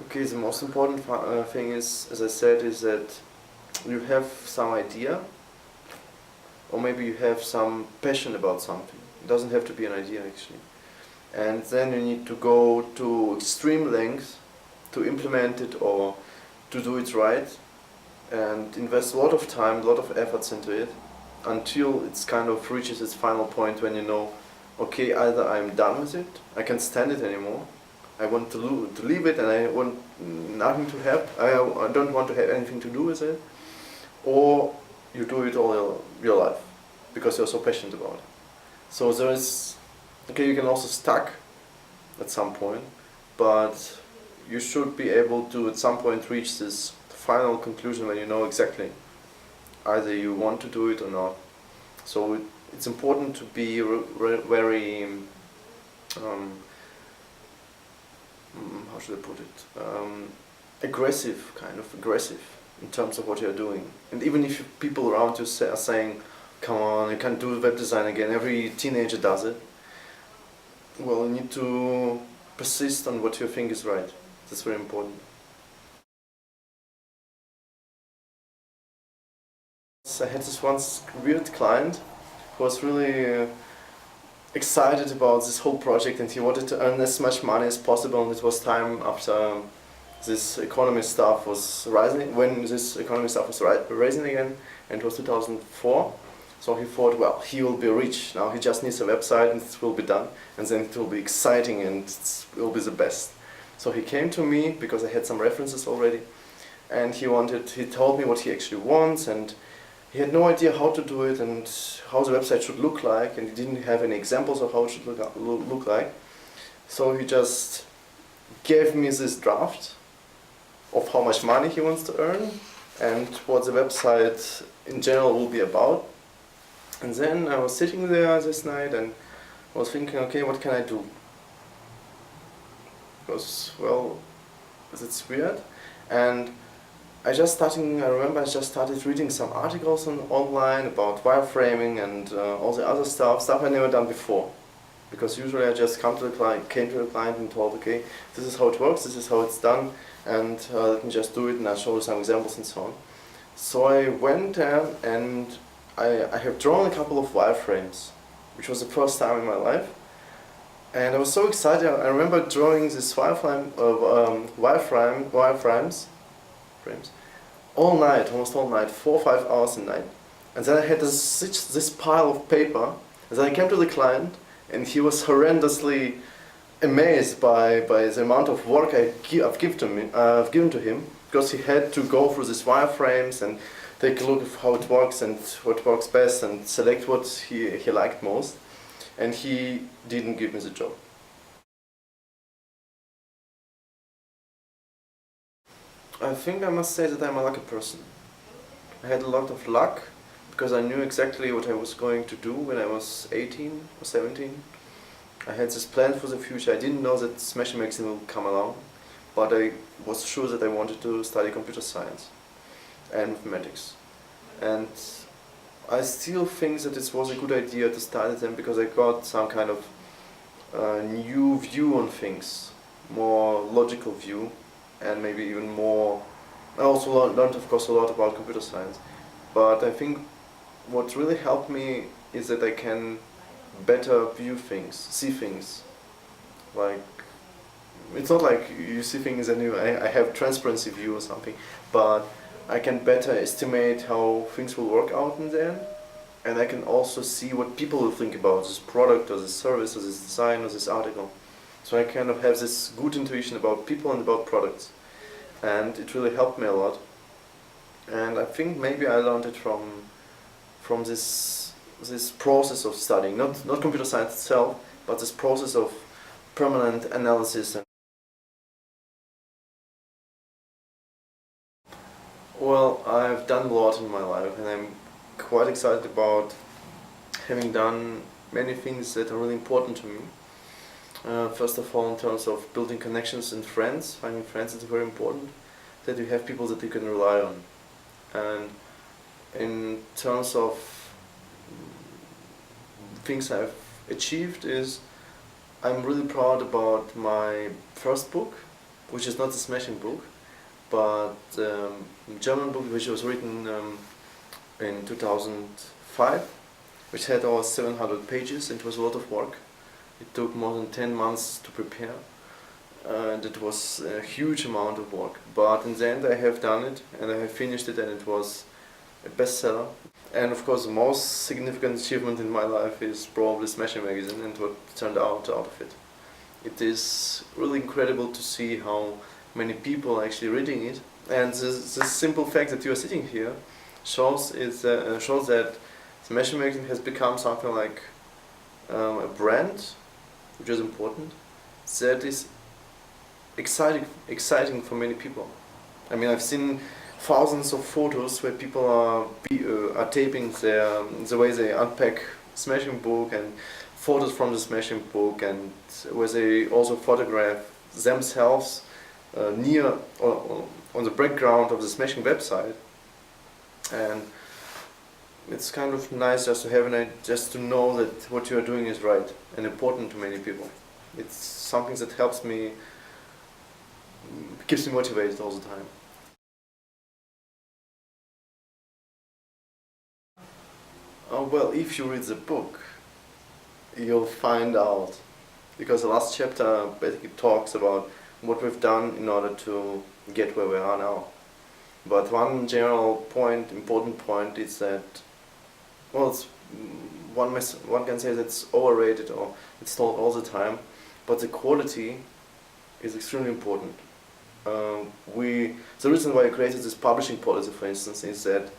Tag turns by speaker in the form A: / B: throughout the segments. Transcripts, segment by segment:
A: Okay, the most important thing is, as I said, is that you have some idea, or maybe you have some passion about something. It doesn't have to be an idea actually. And then you need to go to extreme lengths to implement it or to do it right, and invest a lot of time, a lot of efforts into it, until it's kind of reaches its final point when you know, okay, either I'm done with it, I can't stand it anymore, I want to leave it and I want nothing to have, I don't want to have anything to do with it, or you do it all your life because you're so passionate about it. So there is, okay, you can also stuck at some point, but you should be able to at some point reach this final conclusion when you know exactly either you want to do it or not. So it's important to be very how should I put it, aggressive, kind of aggressive in terms of what you're doing. And even if people around you are saying, come on, you can't do web design again, every teenager does it, well, you need to persist on what you think is right. That's very important. I had this once weird client who was really excited about this whole project, and he wanted to earn as much money as possible, and it was time after this economy stuff was rising, when this economy stuff was rising again, and it was 2004. So he thought, well, he will be rich, now he just needs a website and it will be done, and then it will be exciting and it will be the best. So he came to me because I had some references already, and he told me what he actually wants, and he had no idea how to do it and how the website should look like, and he didn't have any examples of how it should look like. So he just gave me this draft of how much money he wants to earn and what the website in general will be about. And then I was sitting there this night and I was thinking, okay, what can I do? Because, well, it's weird. And I remember I just started reading some articles online about wireframing and all the other stuff I never done before. Because usually I just came to the client and told, okay, this is how it works, this is how it's done, and let me just do it, and I'll show you some examples and so on. So I went there and I have drawn a couple of wireframes, which was the first time in my life. And I was so excited. I remember drawing this wireframes all night, almost all night, 4 or 5 hours a night. And then I had this pile of paper, and then I came to the client, and he was horrendously amazed by the amount of work I've given to him, because he had to go through these wireframes and take a look at how it works and what works best and select what he liked most. And he didn't give me the job. I think I must say that I'm a lucky person. I had a lot of luck because I knew exactly what I was going to do when I was 18 or 17. I had this plan for the future. I didn't know that Smash Magazine would come along, but I was sure that I wanted to study computer science and mathematics. And I still think that it was a good idea to study them because I got some kind of new view on things, more logical view, and maybe even more. I also learned, of course, a lot about computer science. But I think what really helped me is that I can better view things, see things. Like, it's not like you see things and I have transparency view or something, but I can better estimate how things will work out in the end, and I can also see what people will think about this product or this service or this design or this article. So I kind of have this good intuition about people and about products, and it really helped me a lot. And I think maybe I learned it from this process of studying, not computer science itself, but this process of permanent analysis. Well, I've done a lot in my life, and I'm quite excited about having done many things that are really important to me. First of all, in terms of building connections and friends, finding friends is very important, that you have people that you can rely on. And in terms of things I've achieved is, I'm really proud about my first book, which is not a smashing book, but a German book which was written in 2005, which had over 700 pages, and it was a lot of work. It took more than 10 months to prepare, and it was a huge amount of work. But in the end I have done it, and I have finished it, and it was a bestseller. And of course the most significant achievement in my life is probably Smashing Magazine and what turned out of it. It is really incredible to see how many people are actually reading it, and the simple fact that you are sitting here shows that Smashing Magazine has become something like a brand, which is important, that is exciting for many people. I mean, I've seen thousands of photos where people are taping the way they unpack Smashing book, and photos from the Smashing book, and where they also photograph themselves near or on the background of the Smashing website. And it's kind of nice just to have just to know that what you are doing is right and important to many people. It's something that helps me, keeps me motivated all the time. Well, if you read the book, you'll find out, because the last chapter basically talks about what we've done in order to get where we are now. But one general point, important point, is that, well, one can say that it's overrated or it's told all the time, but the quality is extremely important. The reason why I created this publishing policy, for instance, is that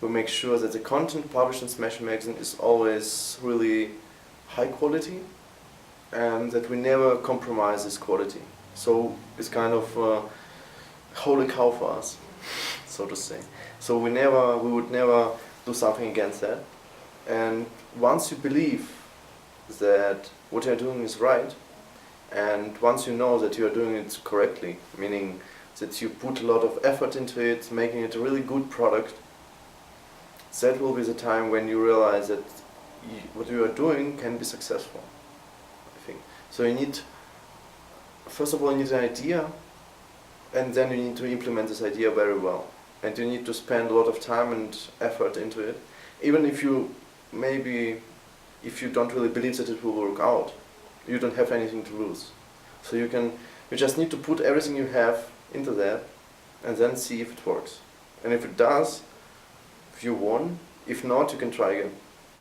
A: we make sure that the content published in Smashing Magazine is always really high quality, and that we never compromise this quality. So it's kind of holy cow for us, so to say. So we would never do something against that. And once you believe that what you're doing is right, and once you know that you're doing it correctly, meaning that you put a lot of effort into it, making it a really good product, that will be the time when you realize that what you are doing can be successful, I think. So you need, first of all, you need an idea, and then you need to implement this idea very well. And you need to spend a lot of time and effort into it, even if you don't really believe that it will work out. You don't have anything to lose. So you just need to put everything you have into that, and then see if it works. And if it does, if you won. If not, you can try again.